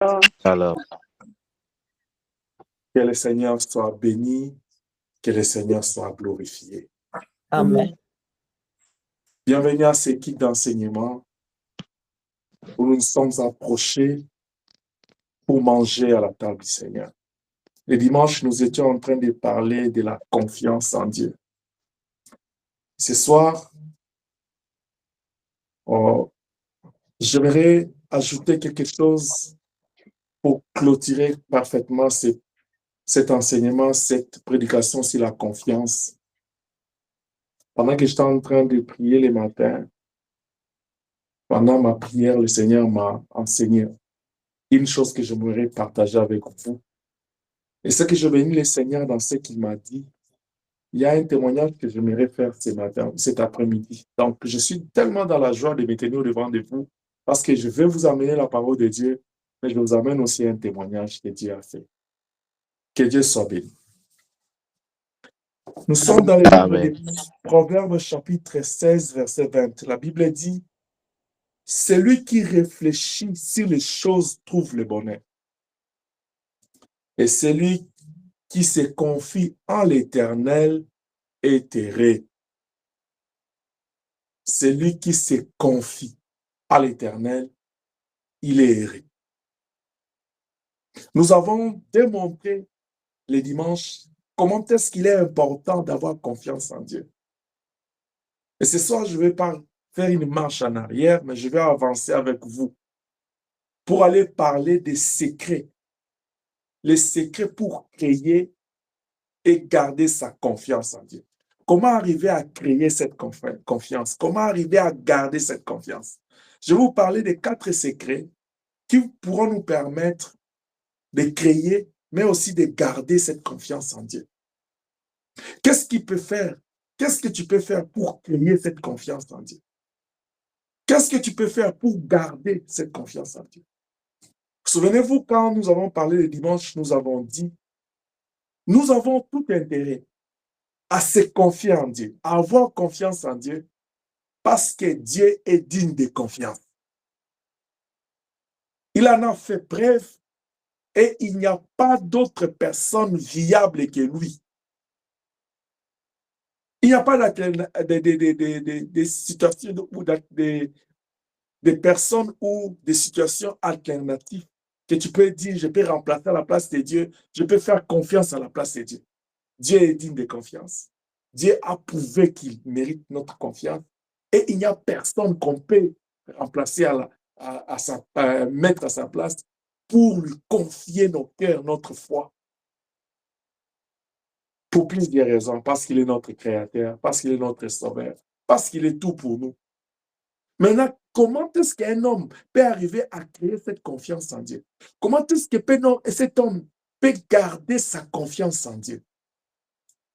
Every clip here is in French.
Alors, Que le Seigneur soit béni, que le Seigneur soit glorifié. Amen. Bienvenue à cette équipe d'enseignement où nous nous sommes approchés pour manger à la table du Seigneur. Le dimanche, nous étions en train de parler de la confiance en Dieu. Ce soir, j'aimerais ajouter quelque chose pour clôturer parfaitement cet enseignement, cette prédication sur la confiance. Pendant que j'étais en train de prier le matin, pendant ma prière, le Seigneur m'a enseigné une chose que j'aimerais partager avec vous. Et ce que je bénis le Seigneur dans ce qu'il m'a dit, il y a un témoignage que j'aimerais faire ce matin, cet après-midi. Donc, je suis tellement dans la joie de me tenir devant de vous parce que je vais vous amener la parole de Dieu, mais je vous amène aussi un témoignage que Dieu a fait. Que Dieu soit béni. Nous sommes dans le livre Amen. de Proverbes chapitre 16, verset 20. La Bible dit, « Celui qui réfléchit sur les choses trouve le bonheur. Et celui qui se confie en l'Éternel est heureux. » Celui qui se confie à l'Éternel, il est heureux. Nous avons démontré les dimanches comment est-ce qu'il est important d'avoir confiance en Dieu. Et ce soir, je ne vais pas faire une marche en arrière, mais je vais avancer avec vous pour aller parler des secrets. Les secrets pour créer et garder sa confiance en Dieu. Comment arriver à créer cette confiance? Comment arriver à garder cette confiance? Je vais vous parler des 4 secrets qui pourront nous permettre de créer, mais aussi de garder cette confiance en Dieu. Qu'est-ce qu'il peut faire? Qu'est-ce que tu peux faire pour créer cette confiance en Dieu? Qu'est-ce que tu peux faire pour garder cette confiance en Dieu? Souvenez-vous, quand nous avons parlé le dimanche, nous avons dit, nous avons tout intérêt à se confier en Dieu, à avoir confiance en Dieu, parce que Dieu est digne de confiance. Il en a fait preuve et il n'y a pas d'autre personne viable que lui. Il n'y a pas de situations ou de personnes ou des situations alternatives que tu peux dire, je peux remplacer à la place de Dieu, je peux faire confiance à la place de Dieu. Dieu est digne de confiance. Dieu a prouvé qu'il mérite notre confiance et il n'y a personne qu'on peut remplacer mettre à sa place pour lui confier nos cœurs, notre foi. Pour plusieurs raisons, parce qu'il est notre créateur, parce qu'il est notre sauveur, parce qu'il est tout pour nous. Maintenant, comment est-ce qu'un homme peut arriver à créer cette confiance en Dieu? Comment est-ce que cet homme peut garder sa confiance en Dieu?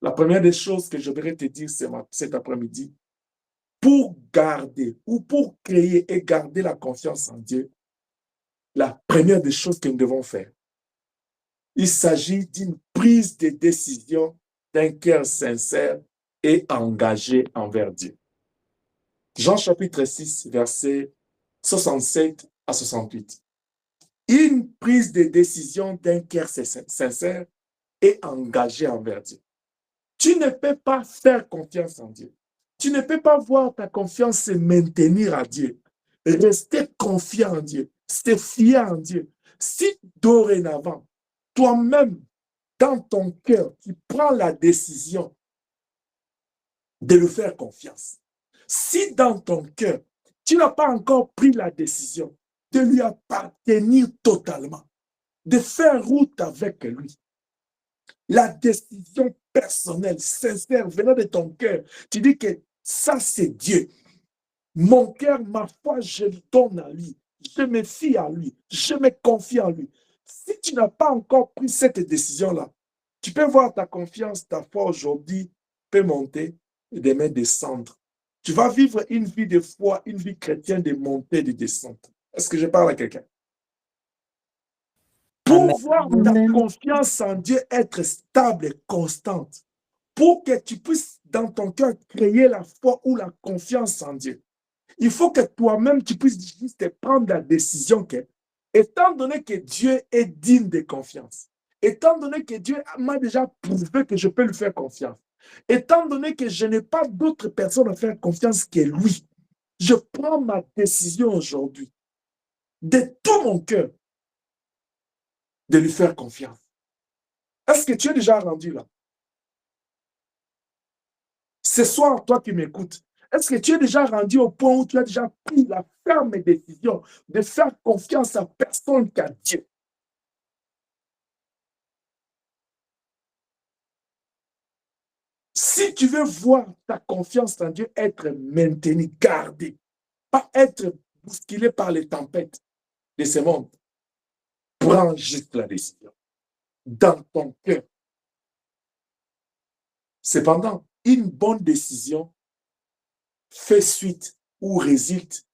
La première des choses que je voudrais te dire cet après-midi, pour garder ou pour créer et garder la confiance en Dieu, la première des choses que nous devons faire, il s'agit d'une prise de décision d'un cœur sincère et engagé envers Dieu. Jean chapitre 6, versets 67 à 68. Une prise de décision d'un cœur sincère et engagé envers Dieu. Tu ne peux pas faire confiance en Dieu. Tu ne peux pas voir ta confiance se maintenir à Dieu. Rester confiant en Dieu. Se fier en Dieu. Si dorénavant, toi-même, dans ton cœur, tu prends la décision de lui faire confiance. Si dans ton cœur, tu n'as pas encore pris la décision de lui appartenir totalement, de faire route avec lui, la décision personnelle, sincère, venant de ton cœur, tu dis que ça c'est Dieu. Mon cœur, ma foi, je le donne à lui. Je me fie à lui. Je me confie en lui. Si tu n'as pas encore pris cette décision-là, tu peux voir ta confiance, ta foi aujourd'hui peut monter et demain descendre. Tu vas vivre une vie de foi, une vie chrétienne de montée et de descente. Est-ce que je parle à quelqu'un? Pour voir ta confiance en Dieu être stable et constante, pour que tu puisses dans ton cœur créer la foi ou la confiance en Dieu, il faut que toi-même tu puisses juste prendre la décision que Étant donné que Dieu est digne de confiance, étant donné que Dieu m'a déjà prouvé que je peux lui faire confiance, étant donné que je n'ai pas d'autres personnes à faire confiance que lui, je prends ma décision aujourd'hui de tout mon cœur de lui faire confiance. Est-ce que tu es déjà rendu là? Ce soir, toi qui m'écoutes, est-ce que tu es déjà rendu au point où tu as déjà pris la ferme décision de faire confiance à personne qu'à Dieu? Si tu veux voir ta confiance en Dieu être maintenue, gardée, pas être bousculée par les tempêtes de ce monde, prends juste la décision dans ton cœur. Cependant, une bonne décision fait suite ou résulte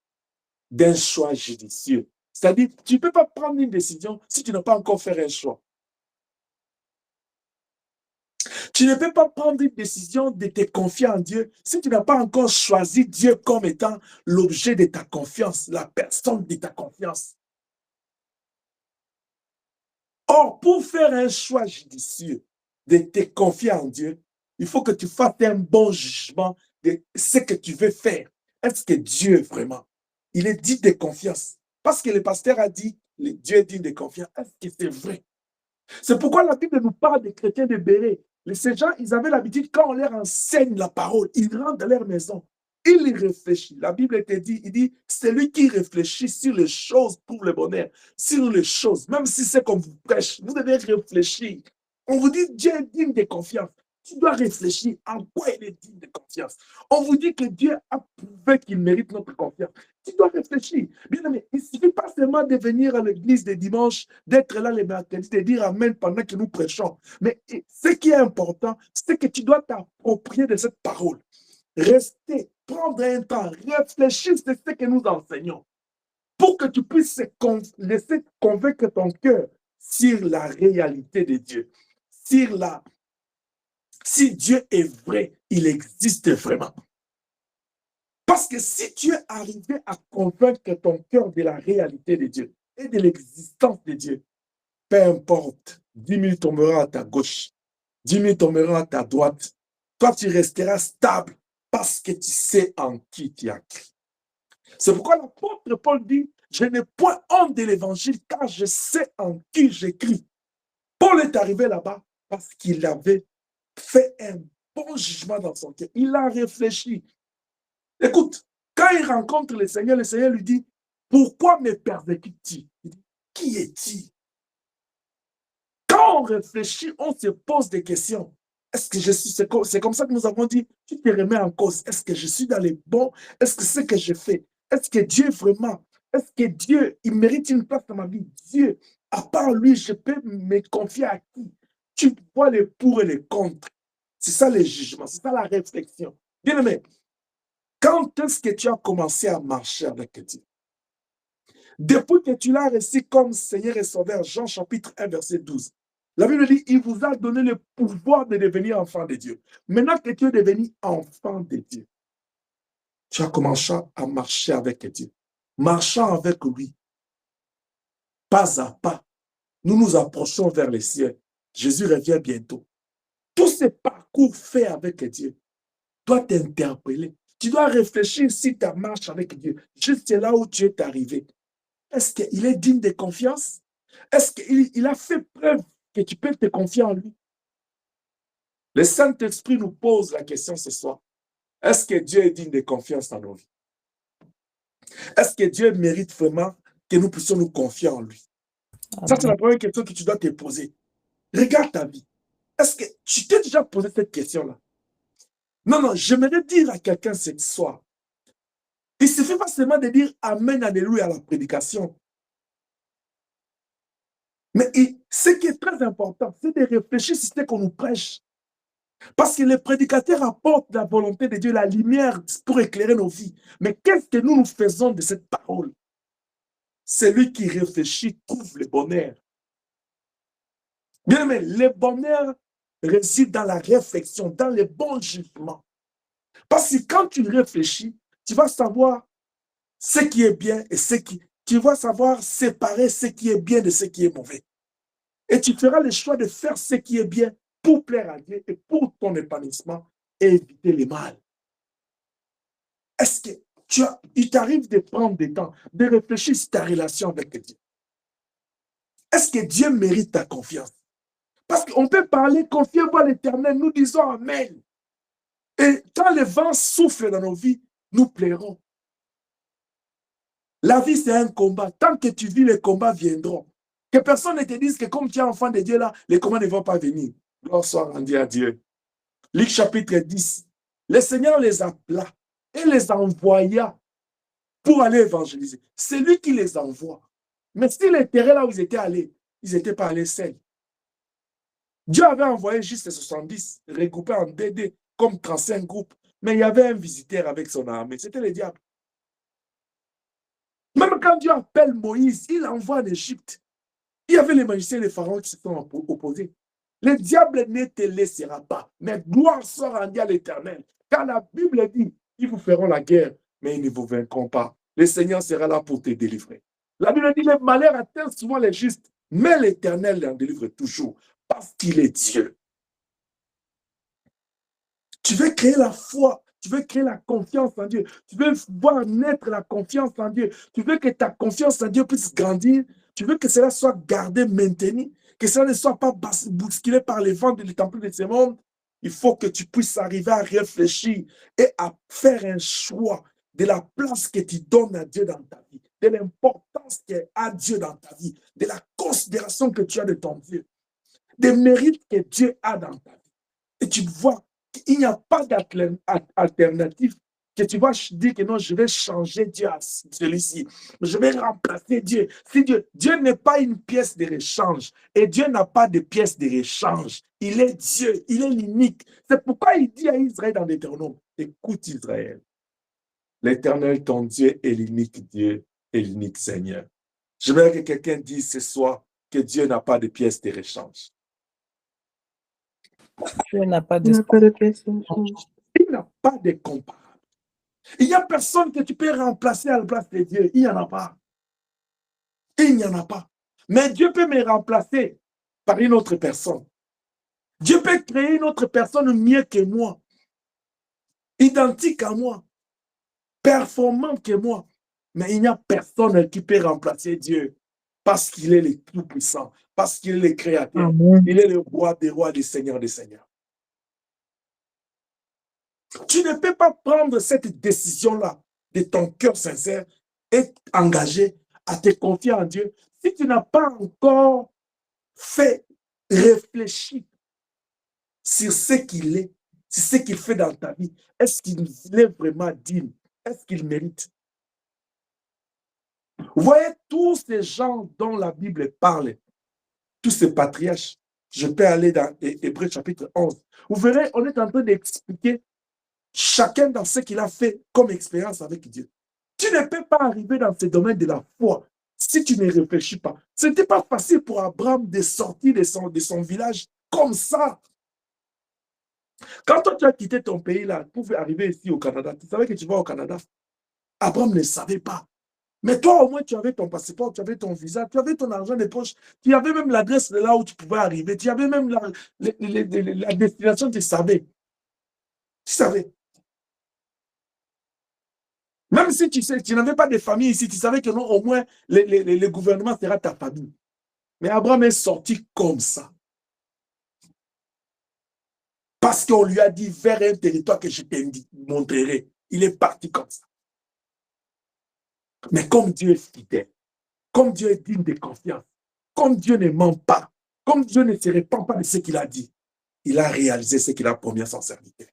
d'un choix judicieux. C'est-à-dire, tu ne peux pas prendre une décision si tu n'as pas encore fait un choix. Tu ne peux pas prendre une décision de te confier en Dieu si tu n'as pas encore choisi Dieu comme étant l'objet de ta confiance, la personne de ta confiance. Or, pour faire un choix judicieux de te confier en Dieu, il faut que tu fasses un bon jugement de ce que tu veux faire. Est-ce que Dieu, vraiment, il est digne de confiance? Parce que le pasteur a dit, Dieu est digne de confiance. Est-ce que c'est vrai? C'est pourquoi la Bible nous parle des chrétiens de Béret. Ces gens, ils avaient l'habitude, quand on leur enseigne la parole, ils rentrent dans leur maison, ils y réfléchissent. La Bible te dit, il dit, c'est lui qui réfléchit sur les choses pour le bonheur, sur les choses, même si c'est qu'on vous prêche, vous devez réfléchir. On vous dit, Dieu est digne de confiance. Tu dois réfléchir en quoi il est digne de confiance. On vous dit que Dieu a prouvé qu'il mérite notre confiance. Tu dois réfléchir. Bien aimé, il ne suffit pas seulement de venir à l'église des dimanches, d'être là les mercredis, de dire Amen pendant que nous prêchons. Mais ce qui est important, c'est que tu dois t'approprier de cette parole. Rester, prendre un temps, réfléchir sur ce que nous enseignons pour que tu puisses laisser convaincre ton cœur sur la réalité de Dieu, sur si Dieu est vrai, il existe vraiment. Parce que si tu es arrivé à convaincre ton cœur de la réalité de Dieu et de l'existence de Dieu, peu importe, 10 000 tomberont à ta gauche, 10 000 tomberont à ta droite, toi tu resteras stable parce que tu sais en qui tu as cru. C'est pourquoi l'apôtre Paul dit, je n'ai point honte de l'évangile car je sais en qui j'écris. Paul est arrivé là-bas parce qu'il avait fait un bon jugement dans son cœur. Il a réfléchi. Écoute, quand il rencontre le Seigneur lui dit, pourquoi me persécutes-tu? Il dit, qui es-tu? Quand on réfléchit, on se pose des questions. Est-ce que je suis, c'est comme ça que nous avons dit, tu te remets en cause. Est-ce que je suis dans les bons? Est-ce que c'est ce que je fais? Est-ce que Dieu vraiment, est-ce que Dieu, il mérite une place dans ma vie? Dieu, à part lui, je peux me confier à qui? Tu vois les pour et les contre. C'est ça le jugement, c'est ça la réflexion. Bien aimé, quand est-ce que tu as commencé à marcher avec Dieu? Depuis que tu l'as reçu comme Seigneur et Sauveur, Jean chapitre 1, verset 12. La Bible dit, il vous a donné le pouvoir de devenir enfant de Dieu. Maintenant que tu es devenu enfant de Dieu, tu as commencé à marcher avec Dieu. Marchant avec lui, pas à pas, nous nous approchons vers les cieux. Jésus revient bientôt. Tous ces parcours faits avec Dieu doivent t'interpeller. Tu dois réfléchir si ta marche avec Dieu, juste là où tu es arrivé. Est-ce qu'il est digne de confiance? Est-ce qu'il a fait preuve que tu peux te confier en lui? Le Saint-Esprit nous pose la question ce soir. Est-ce que Dieu est digne de confiance dans nos vies? Est-ce que Dieu mérite vraiment que nous puissions nous confier en lui? Ça, c'est la première question que tu dois te poser. Regarde ta vie. Est-ce que tu t'es déjà posé cette question-là? Non, non, j'aimerais dire à quelqu'un ce soir. Il ne suffit pas seulement de dire Amen, Alléluia à la prédication. Mais ce qui est très important, c'est de réfléchir sur ce qu'on nous prêche. Parce que les prédicateurs apportent la volonté de Dieu, la lumière pour éclairer nos vies. Mais qu'est-ce que nous faisons de cette parole? Celui qui réfléchit trouve le bonheur. Bien aimé, le bonheur réside dans la réflexion, dans le bon jugement. Parce que quand tu réfléchis, tu vas savoir ce qui est bien et ce qui tu vas savoir séparer ce qui est bien de ce qui est mauvais. Et tu feras le choix de faire ce qui est bien pour plaire à Dieu et pour ton épanouissement et éviter le mal. Est-ce que il t'arrive de prendre des temps, de réfléchir sur ta relation avec Dieu? Est-ce que Dieu mérite ta confiance? Parce qu'on peut parler, confiez-vous à l'Éternel, nous disons Amen. Et quand le vent souffle dans nos vies, nous plairons. La vie, c'est un combat. Tant que tu vis, les combats viendront. Que personne ne te dise que comme tu es enfant de Dieu là, les combats ne vont pas venir. Gloire soit rendue à Dieu. Luc chapitre 10. Le Seigneur les appela et les envoya pour aller évangéliser. C'est lui qui les envoie. Mais si les terrains là où ils étaient allés, ils n'étaient pas allés seuls. Dieu avait envoyé juste 70, regroupés en DD, comme 35 groupes. Mais il y avait un visiteur avec son armée. C'était le diable. Même quand Dieu appelle Moïse, il l'envoie en Égypte. Il y avait les magiciens et les pharaons qui se sont opposés. Le diable ne te laissera pas. Mais gloire soit rendue à l'Éternel. Car la Bible dit, ils vous feront la guerre, mais ils ne vous vaincront pas. Le Seigneur sera là pour te délivrer. La Bible dit, le malheur atteint souvent les justes, mais l'Éternel en délivre toujours, parce qu'il est Dieu. Tu veux créer la foi, tu veux créer la confiance en Dieu, tu veux voir naître la confiance en Dieu, tu veux que ta confiance en Dieu puisse grandir, tu veux que cela soit gardé, maintenu, que cela ne soit pas bousculé par les vents du temple de ce monde. Il faut que tu puisses arriver à réfléchir et à faire un choix de la place que tu donnes à Dieu dans ta vie, de l'importance qu'il y a à Dieu dans ta vie, de la considération que tu as de ton Dieu, des mérites que Dieu a dans ta vie. Et tu vois, il n'y a pas d'alternative que tu vas dire que non, je vais changer Dieu à celui-ci. Je vais remplacer Dieu. Si Dieu n'est pas une pièce de rechange. Et Dieu n'a pas de pièce de rechange. Il est Dieu. Il est l'unique. C'est pourquoi il dit à Israël dans Deutéronome, écoute Israël. L'Éternel, ton Dieu, est l'unique Dieu et l'unique Seigneur. Je veux que quelqu'un dise ce soir que Dieu n'a pas de pièce de rechange. Dieu n'a pas de pièce de rechange. Il n'a pas de comparable. Il n'y a personne que tu peux remplacer à la place de Dieu. Il n'y en a pas. Il n'y en a pas. Mais Dieu peut me remplacer par une autre personne. Dieu peut créer une autre personne mieux que moi, identique à moi, performante que moi. Mais il n'y a personne qui peut remplacer Dieu parce qu'il est le tout-puissant, parce qu'il est le créateur. Amen. Il est le roi des rois, des seigneurs des seigneurs. Tu ne peux pas prendre cette décision-là de ton cœur sincère et engagé à te confier en Dieu si tu n'as pas encore fait réfléchir sur ce qu'il est, sur ce qu'il fait dans ta vie. Est-ce qu'il est vraiment digne? Est-ce qu'il mérite? Vous voyez tous ces gens dont la Bible parle, tous ces patriarches. Je peux aller dans Hébreux chapitre 11. Vous verrez, on est en train d'expliquer chacun dans ce qu'il a fait comme expérience avec Dieu. Tu ne peux pas arriver dans ce domaine de la foi si tu ne réfléchis pas. Ce n'était pas facile pour Abraham de sortir de son village comme ça. Quand toi, tu as quitté ton pays là pour arriver ici au Canada, tu savais que tu vas au Canada. Abraham ne savait pas. Mais toi, au moins, tu avais ton passeport, tu avais ton visa, tu avais ton argent de poche, tu avais même l'adresse de là où tu pouvais arriver, tu avais même la destination, tu savais. Tu savais. Même si tu n'avais pas de famille ici, tu savais que non, au moins, le gouvernement sera ta famille. Mais Abraham est sorti comme ça. Parce qu'on lui a dit, vers un territoire que je te montrerai. Il est parti comme ça. Mais comme Dieu est fidèle, comme Dieu est digne de confiance, comme Dieu ne ment pas, comme Dieu ne se répand pas de ce qu'il a dit, il a réalisé ce qu'il a promis à son serviteur.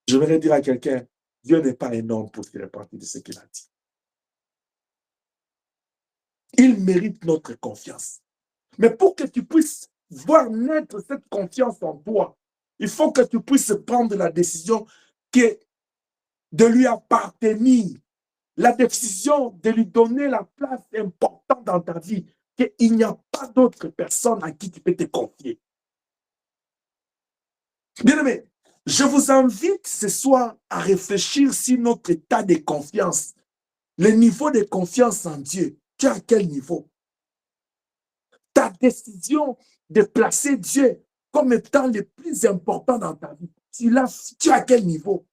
Je voudrais dire à quelqu'un, Dieu n'est pas un homme pour se repentir de ce qu'il a dit. Il mérite notre confiance. Mais pour que tu puisses voir naître cette confiance en toi, il faut que tu puisses prendre la décision de lui appartenir, la décision de lui donner la place importante dans ta vie, qu'il n'y a pas d'autre personne à qui tu peux te confier. Bien aimé, je vous invite ce soir à réfléchir sur notre état de confiance Le niveau de confiance en Dieu, tu es à quel niveau? Ta décision de placer Dieu comme étant le plus important dans ta vie, tu es à quel niveau?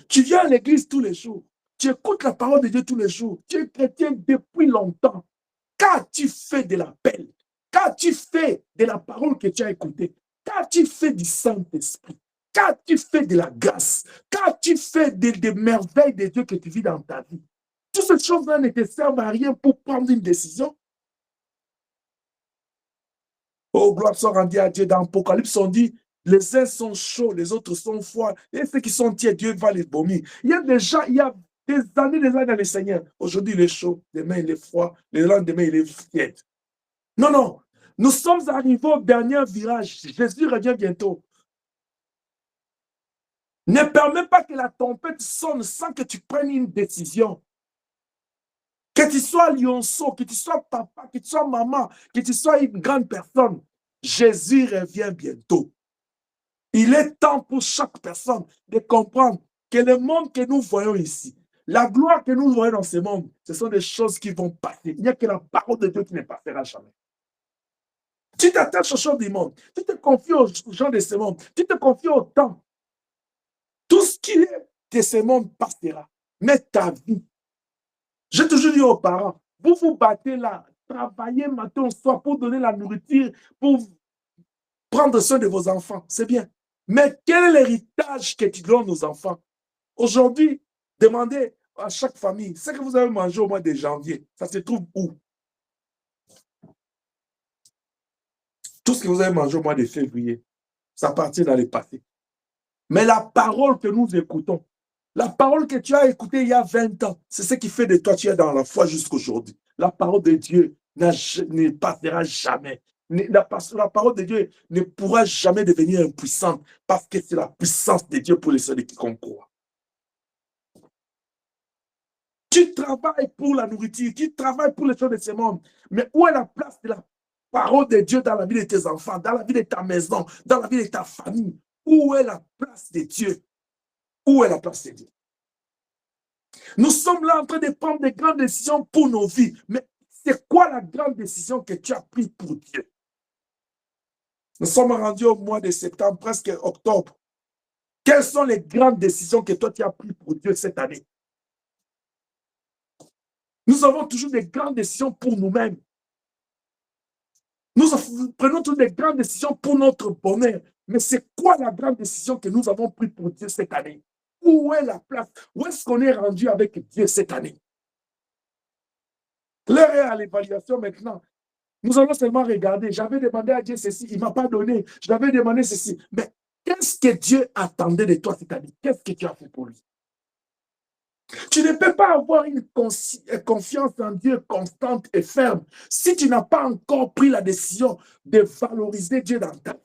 Tu viens à l'église tous les jours. Tu écoutes la parole de Dieu tous les jours. Tu es chrétien depuis longtemps. Qu'as-tu fait de l'appel? Qu'as-tu fait de la parole que tu as écoutée? Qu'as-tu fait du Saint-Esprit? Qu'as-tu fait de la grâce? Qu'as-tu fait des merveilles de Dieu que tu vis dans ta vie? Toutes ces choses-là ne te servent à rien pour prendre une décision. Oh, gloire soit rendue à Dieu. Dans l'Apocalypse, on dit, les uns sont chauds, les autres sont froids. Et ceux qui sont tièdes, Dieu va les vomir. Il y a des gens, il y a des années dans le Seigneur. Aujourd'hui, il est chaud, demain, il est froid, le lendemain, il est tiède. Non, non. Nous sommes arrivés au dernier virage. Jésus revient bientôt. Ne permets pas que la tempête sonne sans que tu prennes une décision. Que tu sois lionceau, que tu sois papa, que tu sois maman, que tu sois une grande personne. Jésus revient bientôt. Il est temps pour chaque personne de comprendre que le monde que nous voyons ici, la gloire que nous voyons dans ce monde, ce sont des choses qui vont passer. Il n'y a que la parole de Dieu qui ne passera jamais. Tu t'attaches aux choses du monde, tu te confies aux gens de ce monde, tu te confies au temps. Tout ce qui est de ce monde passera. Mais ta vie, j'ai toujours dit aux parents, vous vous battez là, travaillez matin au soir pour donner la nourriture, pour prendre soin de vos enfants. C'est bien. Mais quel est l'héritage que tu donnes aux enfants? Aujourd'hui, demandez à chaque famille, ce que vous avez mangé au mois de janvier, ça se trouve où? Tout ce que vous avez mangé au mois de février, ça appartient dans le passé. Mais la parole que nous écoutons, la parole que tu as écoutée il y a 20 ans, c'est ce qui fait de toi, tu es dans la foi jusqu'aujourd'hui. La parole de Dieu ne passera jamais. La parole de Dieu ne pourra jamais devenir impuissante parce que c'est la puissance de Dieu pour les ceux qui croient. Tu travailles pour la nourriture, tu travailles pour les choses de ce monde. Mais où est la place de la parole de Dieu dans la vie de tes enfants, dans la vie de ta maison, dans la vie de ta famille? Où est la place de Dieu? Où est la place de Dieu? Nous sommes là en train de prendre des grandes décisions pour nos vies. Mais c'est quoi la grande décision que tu as prise pour Dieu? Nous sommes rendus au mois de septembre, presque octobre. Quelles sont les grandes décisions que toi tu as prises pour Dieu cette année? Nous avons toujours des grandes décisions pour nous-mêmes. Nous prenons toujours des grandes décisions pour notre bonheur. Mais c'est quoi la grande décision que nous avons prise pour Dieu cette année? Où est la place? Où est-ce qu'on est rendu avec Dieu cette année? L'heure est à l'évaluation maintenant. Nous allons seulement regarder. J'avais demandé à Dieu ceci, il ne m'a pas donné. Je l'avais demandé ceci. Mais qu'est-ce que Dieu attendait de toi cette année? Qu'est-ce que tu as fait pour lui? Tu ne peux pas avoir une confiance en Dieu constante et ferme si tu n'as pas encore pris la décision de valoriser Dieu dans ta vie.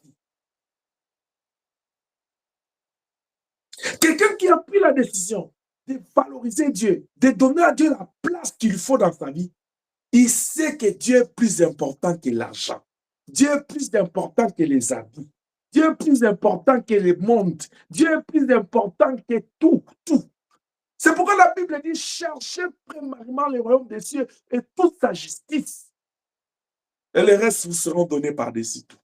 Quelqu'un qui a pris la décision de valoriser Dieu, de donner à Dieu la place qu'il faut dans sa vie, il sait que Dieu est plus important que l'argent. Dieu est plus important que les habits. Dieu est plus important que le monde. Dieu est plus important que tout, tout. C'est pourquoi la Bible dit, cherchez primairement le royaume des cieux et toute sa justice. Et le reste vous seront donnés par-dessus tout.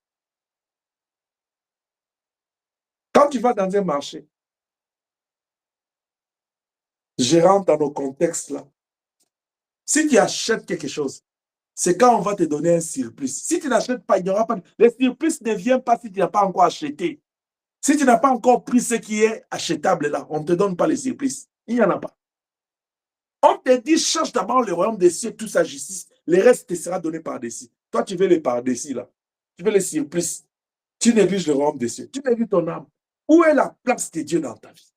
Quand tu vas dans un marché, je rentre dans nos contextes là. Si tu achètes quelque chose, c'est quand on va te donner un surplus. Si tu n'achètes pas, il n'y aura pas. Le surplus ne vient pas si tu n'as pas encore acheté. Si tu n'as pas encore pris ce qui est achetable là, on ne te donne pas les surplus. Il n'y en a pas. On te dit, cherche d'abord le royaume des cieux, toute sa justice. Le reste te sera donné par-dessus. Toi, tu veux les par-dessus là. Tu veux les surplus. Tu négliges le royaume des cieux. Tu négliges ton âme. Où est la place de Dieu dans ta vie?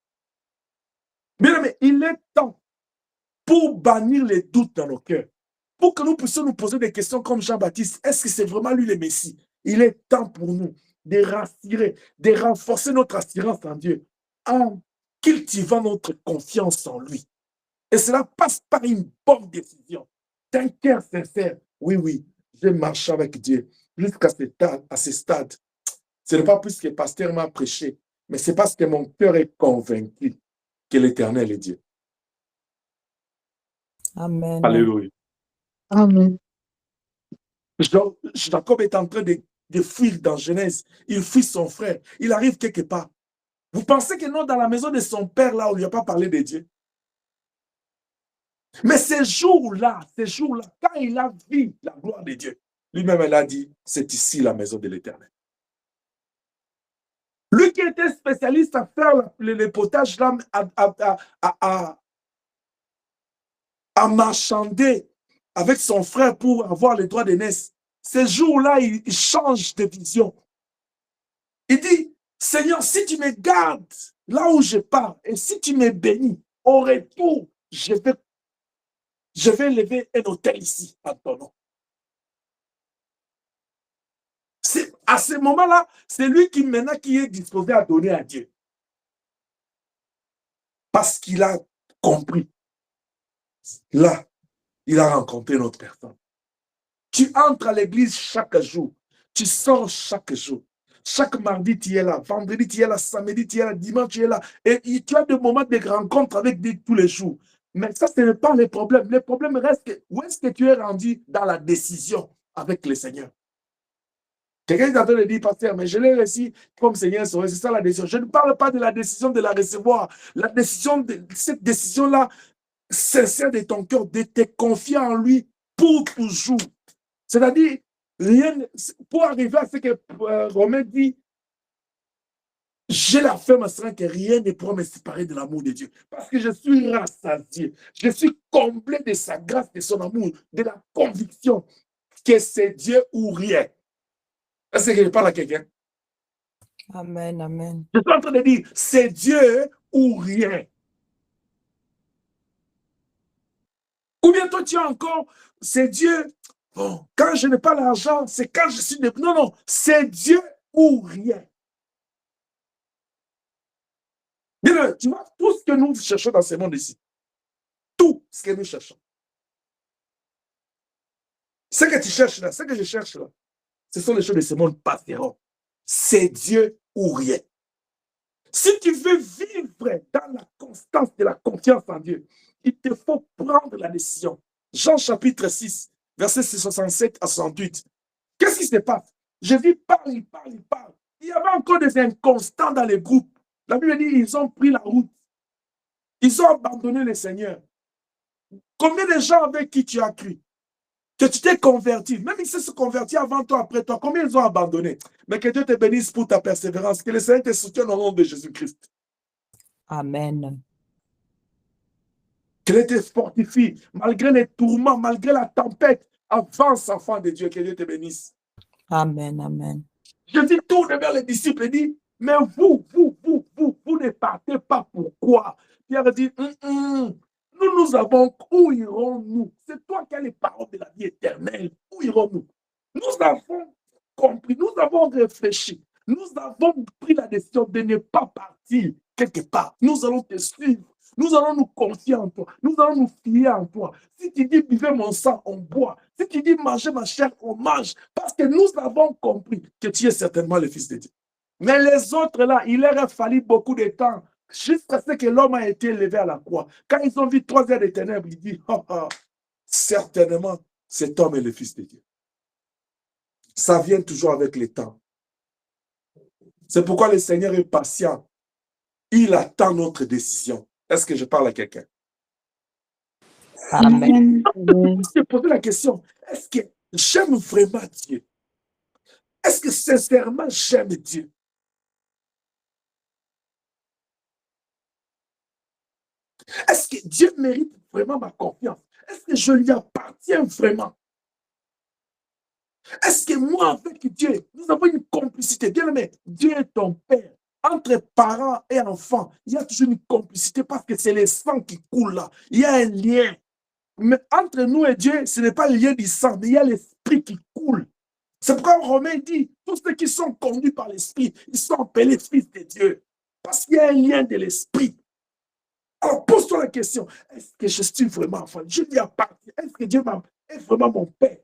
Bien, mais il est temps pour bannir les doutes dans nos cœurs. Pour que nous puissions nous poser des questions comme Jean-Baptiste. Est-ce que c'est vraiment lui le Messie? Il est temps pour nous de rassurer, de renforcer notre assurance en Dieu en cultivant notre confiance en lui. Et cela passe par une bonne décision, d'un cœur sincère. Oui, oui, je marche avec Dieu jusqu'à ce stade. Ce n'est pas plus que le pasteur m'a prêché, mais c'est parce que mon cœur est convaincu que l'Éternel est Dieu. Amen. Alléluia. Amen. Jacob est en train de fuir dans Genèse. Il fuit son frère. Il arrive quelque part. Vous pensez que non, dans la maison de son père, là, on ne lui a pas parlé de Dieu. Mais ces jours-là, quand il a vu la gloire de Dieu, lui-même, il a dit, c'est ici la maison de l'Éternel. Lui qui était spécialiste à faire le potage, là, à marchander avec son frère pour avoir le droit d'aînesse. Ces jours-là, il change de vision. Il dit, Seigneur, si tu me gardes là où je pars, et si tu me bénis, au retour, je vais lever un hôtel ici, en ton nom. À ce moment-là, c'est lui qui maintenant qui est disposé à donner à Dieu. Parce qu'il a compris. Là, il a rencontré une autre personne. Tu entres à l'église chaque jour. Tu sors chaque jour. Chaque mardi, tu es là. Vendredi, tu es là. Samedi, tu es là. Dimanche, tu es là. Et tu as des moments de rencontre avec Dieu tous les jours. Mais ça, ce n'est pas le problème. Le problème reste que où est-ce que tu es rendu dans la décision avec le Seigneur? Quelqu'un est en train de dire, pasteur, mais je l'ai reçu comme Seigneur, c'est ça la décision. Je ne parle pas de la décision de la recevoir. La décision, cette décision-là, sincère de ton cœur, de te confier en lui pour toujours. C'est-à-dire, pour arriver à ce que Romain dit, j'ai la ferme assurance que rien ne pourra me séparer de l'amour de Dieu. Parce que je suis rassasié. Je suis comblé de sa grâce, de son amour, de la conviction que c'est Dieu ou rien. Est-ce que je parle à quelqu'un? Amen, amen. Je suis en train de dire, c'est Dieu ou rien. Ou bien toi, tu as encore, c'est Dieu. Bon, quand je n'ai pas l'argent, c'est quand je suis... Non, non, c'est Dieu ou rien. Bien, tu vois, tout ce que nous cherchons dans ce monde ici, tout ce que nous cherchons, ce que tu cherches là, ce que je cherche là, ce sont les choses de ce monde passeront. C'est Dieu ou rien. Si tu veux vivre dans la constance de la confiance en Dieu, il te faut prendre la décision. Jean chapitre 6, versets 67 à 68. Qu'est-ce qui se passe? Jésus parle, il parle, il parle. Il y avait encore des inconstants dans les groupes. La Bible dit ils ont pris la route. Ils ont abandonné le Seigneur. Combien de gens avec qui tu as cru? Que tu t'es converti, même ils se sont convertis avant toi, après toi, combien ils ont abandonné? Mais que Dieu te bénisse pour ta persévérance, que le Seigneur te soutienne au nom de Jésus-Christ. Amen. Que Dieu te fortifie, malgré les tourments, malgré la tempête, avance, enfant de Dieu, que Dieu te bénisse. Amen, amen. Jésus tourne vers les disciples et dit, mais vous ne partez pas, pourquoi? Pierre dit, nous avons, où irons-nous? C'est toi qui as les paroles de la vie éternelle. Où irons-nous? Nous avons compris, nous avons réfléchi, nous avons pris la décision de ne pas partir quelque part. Nous allons te suivre, nous allons nous confier en toi, nous allons nous fier en toi. Si tu dis buvez mon sang, on boit. Si tu dis mangez ma chair, on mange. Parce que nous avons compris que tu es certainement le Fils de Dieu. Mais les autres là, il leur a fallu beaucoup de temps jusqu'à ce que l'homme a été élevé à la croix. Quand ils ont vu 3 heures de ténèbres, ils disent, certainement, cet homme est le Fils de Dieu. Ça vient toujours avec le temps. C'est pourquoi le Seigneur est patient. Il attend notre décision. Est-ce que je parle à quelqu'un? Amen. Amen. Je pose la question, est-ce que j'aime vraiment Dieu? Est-ce que sincèrement j'aime Dieu? Est-ce que Dieu mérite vraiment ma confiance? Est-ce que je lui appartiens vraiment? Est-ce que moi, avec Dieu, nous avons une complicité? Bien aimé, Dieu est ton Père. Entre parents et enfants, il y a toujours une complicité parce que c'est le sang qui coule là. Il y a un lien. Mais entre nous et Dieu, ce n'est pas le lien du sang, mais il y a l'esprit qui coule. C'est pourquoi Romain dit, tous ceux qui sont conduits par l'esprit, ils sont appelés fils de Dieu. Parce qu'il y a un lien de l'esprit. Alors pose-toi la question, est-ce que je suis vraiment enfant? Je lui appartiens. Est-ce que Dieu est vraiment mon Père?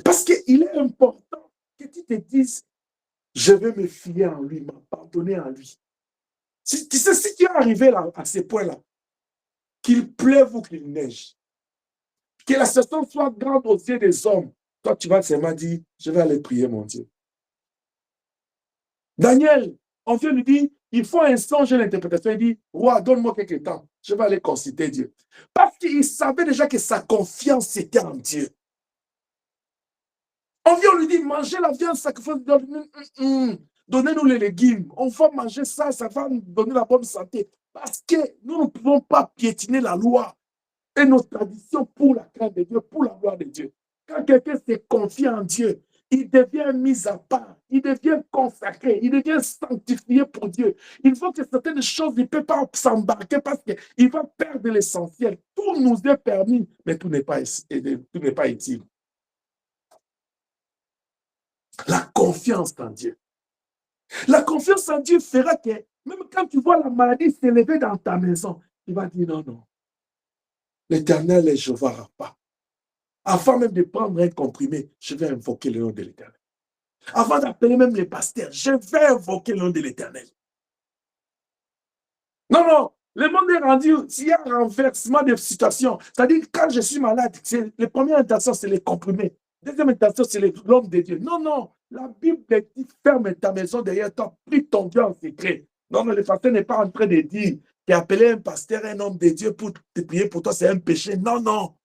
Parce qu'il est important que tu te dises, je vais me fier en lui, m'abandonner en lui. Tu sais, si tu es arrivé là, à ce point-là, qu'il pleuve ou qu'il neige, que la situation soit grande aux yeux des hommes, toi, tu vas seulement dire, je vais aller prier, mon Dieu. Daniel, on vient lui dire, il faut un songe et l'interprétation. Il dit, roi, donne-moi quelques temps, je vais aller consulter Dieu. Parce qu'il savait déjà que sa confiance était en Dieu. On vient lui dire, mangez la viande, sacrifice, donnez-nous les légumes. On va manger ça, ça va nous donner la bonne santé. Parce que nous ne pouvons pas piétiner la loi et nos traditions pour la crainte de Dieu, pour la gloire de Dieu. Quand quelqu'un se confie en Dieu, il devient mis à part, il devient consacré, il devient sanctifié pour Dieu. Il faut que certaines choses, il ne peut pas s'embarquer parce qu'il va perdre l'essentiel. Tout nous est permis, mais tout n'est pas utile. La confiance en Dieu. La confiance en Dieu fera que, même quand tu vois la maladie s'élever dans ta maison, tu vas dire non, non. L'Éternel est Jéhovah Rapha. Avant même de prendre un comprimé, je vais invoquer le nom de l'Éternel. Avant d'appeler même les pasteurs, je vais invoquer le nom de l'Éternel. Non, non, le monde est rendu, s'il y a un renversement de situation, c'est-à-dire quand je suis malade, la première intention, c'est les comprimés. Deuxième intention, c'est l'homme de Dieu. Non, non, la Bible dit, ferme ta maison derrière toi, prie ton Dieu en secret. Non, mais le pasteur n'est pas en train de dire qu'appeler un pasteur, un homme de Dieu pour te prier pour toi, c'est un péché. Non, non.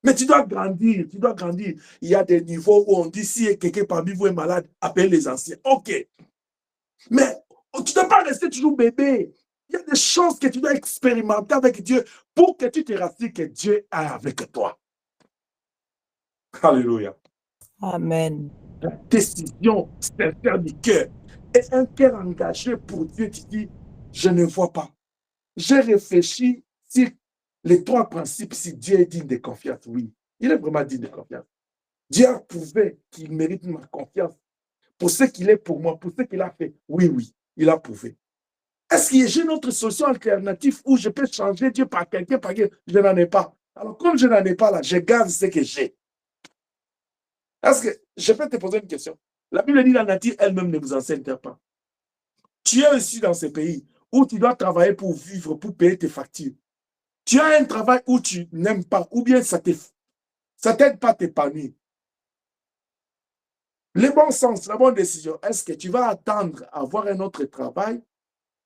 Mais tu dois grandir, tu dois grandir. Il y a des niveaux où on dit, si quelqu'un parmi vous est malade, appelez les anciens. OK. Mais tu ne dois pas rester toujours bébé. Il y a des choses que tu dois expérimenter avec Dieu pour que tu te rassures que Dieu est avec toi. Alléluia. Amen. La décision sincère du cœur et un cœur engagé pour Dieu, tu dis, je ne vois pas. J'ai réfléchi sur les trois principes, si Dieu est digne de confiance. Oui, il est vraiment digne de confiance. Dieu a prouvé qu'il mérite ma confiance pour ce qu'il est pour moi, pour ce qu'il a fait. Oui, oui, il a prouvé. Est-ce que j'ai une autre solution alternative où je peux changer Dieu par quelqu'un, je n'en ai pas. Alors, comme je n'en ai pas là, je garde ce que j'ai. Est-ce que je peux te poser une question? La Bible dit la nature elle-même ne vous enseigne pas. Tu es ici dans ce pays où tu dois travailler pour vivre, pour payer tes factures. Tu as un travail où tu n'aimes pas, ou bien ça t'aide pas à t'épanouir. Le bon sens, la bonne décision, est-ce que tu vas attendre à avoir un autre travail,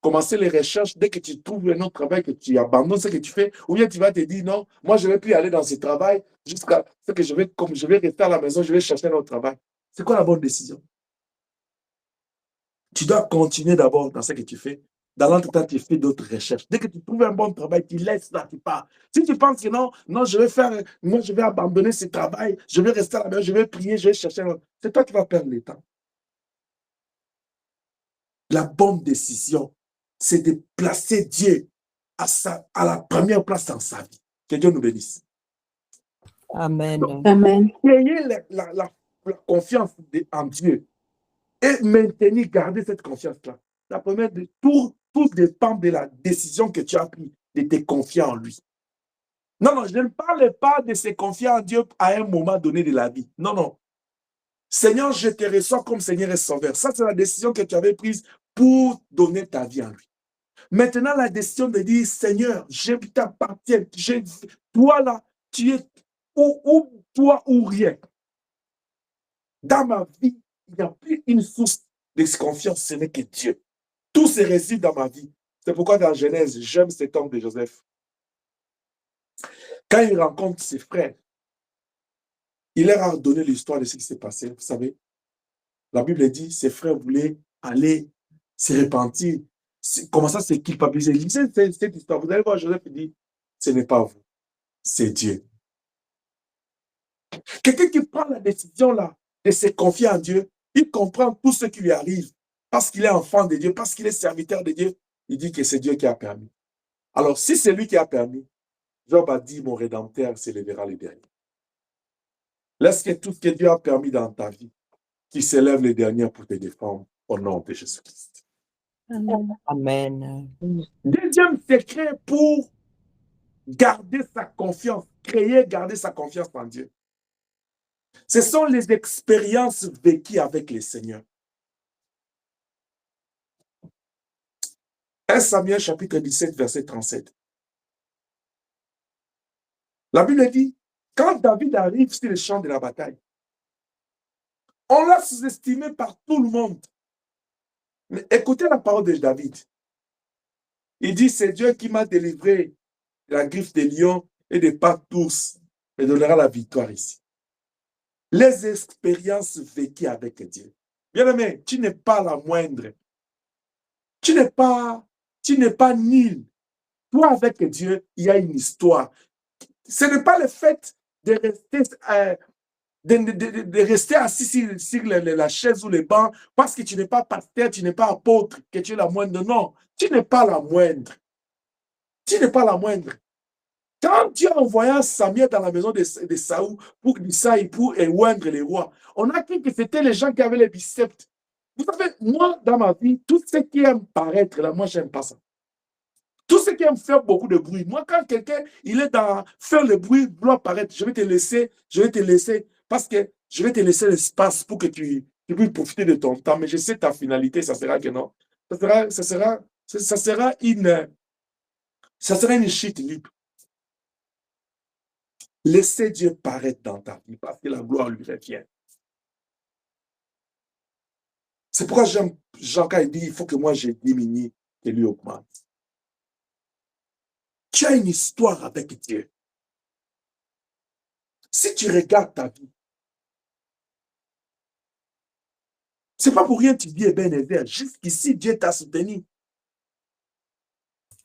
commencer les recherches, dès que tu trouves un autre travail, que tu abandonnes ce que tu fais, ou bien tu vas te dire non, moi je ne vais plus aller dans ce travail jusqu'à ce que comme je vais rester à la maison, je vais chercher un autre travail. C'est quoi la bonne décision? Tu dois continuer d'abord dans ce que tu fais. Dans l'entretemps, tu fais d'autres recherches. Dès que tu trouves un bon travail, tu laisses là, tu pars. Si tu penses que non, non, moi je vais abandonner ce travail, je vais rester à la maison, je vais prier, je vais chercher un autre. C'est toi qui vas perdre le temps. La bonne décision, c'est de placer Dieu à la première place dans sa vie. Que Dieu nous bénisse. Amen. Donc, Amen. ayez la confiance en Dieu et maintenir, garder cette confiance-là. La première, tout dépend de la décision que tu as prise, de te confier en lui. Non, non, je ne parle pas de se confier en Dieu à un moment donné de la vie. Non, non. Seigneur, je te reçois comme Seigneur et Sauveur. Ça, c'est la décision que tu avais prise pour donner ta vie en lui. Maintenant, la décision de dire, Seigneur, je t'appartiens. Toi là, tu es ou toi ou rien. Dans ma vie, il n'y a plus une source de confiance, ce n'est que Dieu. Tout se réside dans ma vie. C'est pourquoi dans Genèse, j'aime cet homme de Joseph. Quand il rencontre ses frères, il leur a donné l'histoire de ce qui s'est passé. Vous savez, la Bible dit, ses frères voulaient aller se repentir, commencer à se culpabiliser. Lisez cette histoire. Vous allez voir, Joseph dit, ce n'est pas vous, c'est Dieu. Quelqu'un qui prend la décision là de se confier en Dieu, il comprend tout ce qui lui arrive parce qu'il est enfant de Dieu, parce qu'il est serviteur de Dieu. Il dit que c'est Dieu qui a permis. Alors, si c'est lui qui a permis, Job a dit, mon Rédempteur s'élèvera le dernier. Laisse que tout ce que Dieu a permis dans ta vie, qui s'élève le dernier pour te défendre au nom de Jésus-Christ. Amen. Deuxième secret pour garder sa confiance, garder sa confiance en Dieu. Ce sont les expériences vécues avec le Seigneur. 1 Samuel chapitre 17, verset 37. La Bible dit, quand David arrive sur le champ de la bataille, on l'a sous-estimé par tout le monde. Mais écoutez la parole de David. Il dit, c'est Dieu qui m'a délivré de la griffe des lions et des pattes d'ours et donnera la victoire ici. Les expériences vécues avec Dieu. Bien-aimé, tu n'es pas la moindre. Tu n'es pas nul. Toi, avec Dieu, il y a une histoire. Ce n'est pas le fait de rester assis sur la chaise ou le banc parce que tu n'es pas pasteur, tu n'es pas apôtre, que tu es la moindre. Non, tu n'es pas la moindre. Tu n'es pas la moindre. Quand Dieu a envoyé Samuel dans la maison de Saül pour oindre les rois, on a cru que c'était les gens qui avaient les biceps. Vous savez, moi, dans ma vie, tout ce qui aime paraître, là, moi, j'aime pas ça. Tout ce qui aime faire beaucoup de bruit. Moi, quand quelqu'un, il est dans faire le bruit, vouloir paraître, je vais te laisser, parce que je vais te laisser l'espace pour que tu puisses profiter de ton temps. Mais je sais ta finalité, ça sera que non. Ça sera une chute libre. Laissez Dieu paraître dans ta vie parce que la gloire lui revient. C'est pourquoi Jean quand il dit, il faut que moi je diminue et lui augmente. Tu as une histoire avec Dieu. Si tu regardes ta vie, c'est pas pour rien que tu dis bien élevé. Jusqu'ici, Dieu t'a soutenu.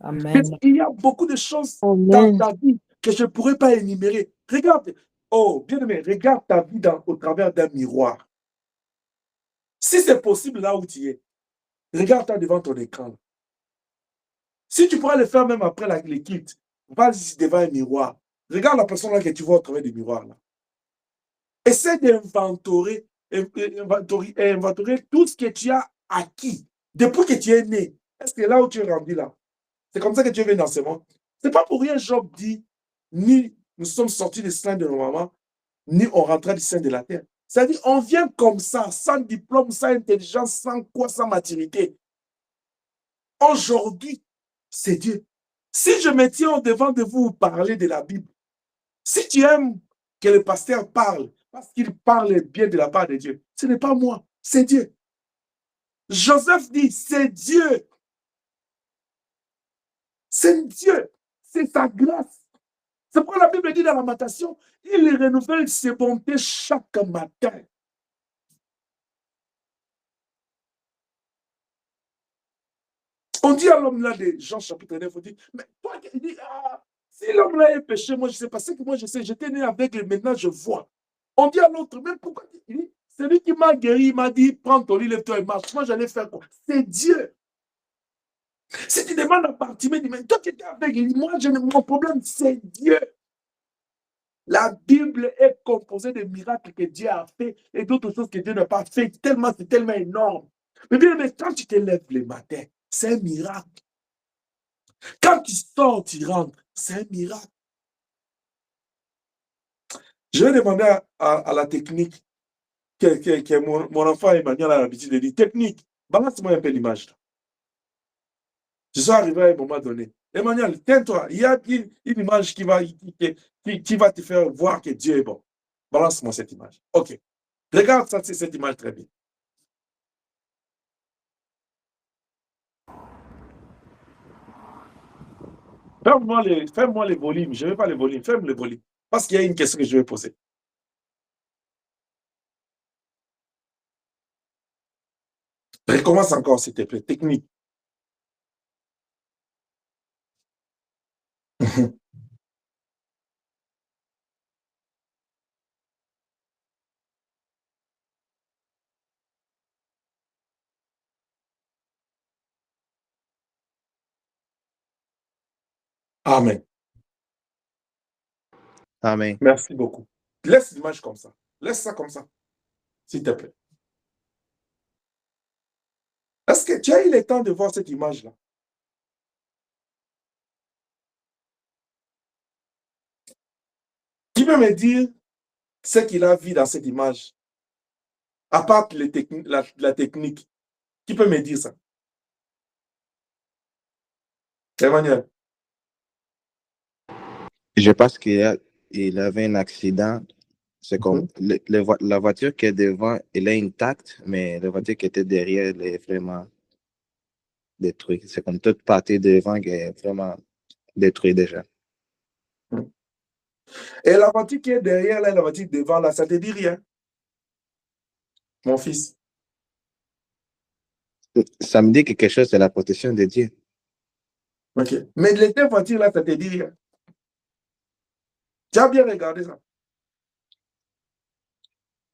Amen. Il y a beaucoup de choses Amen. dans ta vie que je ne pourrais pas énumérer. Regarde, oh, bien aimé, regarde ta vie au travers d'un miroir. Si c'est possible là où tu es, regarde-toi devant ton écran. Si tu pourrais le faire même après les kits, va ici devant un miroir. Regarde la personne là que tu vois au travers du miroir là. Essaie d'inventorier tout ce que tu as acquis depuis que tu es né. Est-ce que là où tu es rendu là, c'est comme ça que tu es venu dans ce monde? C'est pas pour rien Job dit, ni nous sommes sortis du sein de nos mamans, ni on rentra du sein de la terre. C'est-à-dire, on vient comme ça, sans diplôme, sans intelligence, sans quoi, sans maturité. Aujourd'hui, c'est Dieu. Si je me tiens devant de vous parler de la Bible, si tu aimes que le pasteur parle, parce qu'il parle bien de la part de Dieu, ce n'est pas moi, c'est Dieu. Joseph dit, c'est Dieu. C'est Dieu. C'est sa grâce. C'est pourquoi la Bible dit dans la Lamentation, il renouvelle ses bontés chaque matin. On dit à l'homme là de Jean chapitre 9, on dit, mais toi, il dit, si l'homme là est péché, moi je sais pas, c'est que moi je sais, j'étais né avec lui, maintenant je vois. On dit à l'autre, mais pourquoi il dit, c'est lui qui m'a guéri, il m'a dit, prends ton lit, lève-toi et marche. Moi j'allais faire quoi? C'est Dieu. Si tu demandes à Bartimée, il dit, mais toi qui étais avec, il dit, moi mon problème, c'est Dieu. La Bible est composée de miracles que Dieu a fait et d'autres choses que Dieu n'a pas fait. C'est tellement énorme. Mais bien, mais quand tu te lèves le matin, c'est un miracle. Quand tu sors, tu rentres, c'est un miracle. Je vais demander à la technique que mon enfant Emmanuel a l'habitude de dire. Technique, balance-moi un peu l'image. Je suis arrivé à un moment donné. Emmanuel, tiens-toi, il y a une image qui va te faire voir que Dieu est bon. Balance-moi cette image. OK. Regarde ça, c'est cette image très bien. Ferme-moi les volumes. Je ne veux pas les volumes. Ferme les volumes. Parce qu'il y a une question que je vais poser. Recommence encore, s'il te plaît. Technique. Amen. Amen. Merci beaucoup. Laisse l'image comme ça. Laisse ça comme ça, s'il te plaît. Est-ce que tu as eu le temps de voir cette image-là? Qui peut me dire ce qu'il a vu dans cette image? À part la technique. Qui peut me dire ça? Emmanuel. Je pense il avait un accident. C'est comme la voiture qui est devant, elle est intacte, mais la voiture qui était derrière, elle est vraiment détruite. C'est comme toute partie devant qui est vraiment détruite déjà. Et la voiture qui est derrière, là, la voiture devant, là, ça te dit rien, mon fils? Ça me dit que quelque chose, c'est la protection de Dieu. Ok. Mais les deux voitures, là, ça te dit rien. Tu as bien regardé ça.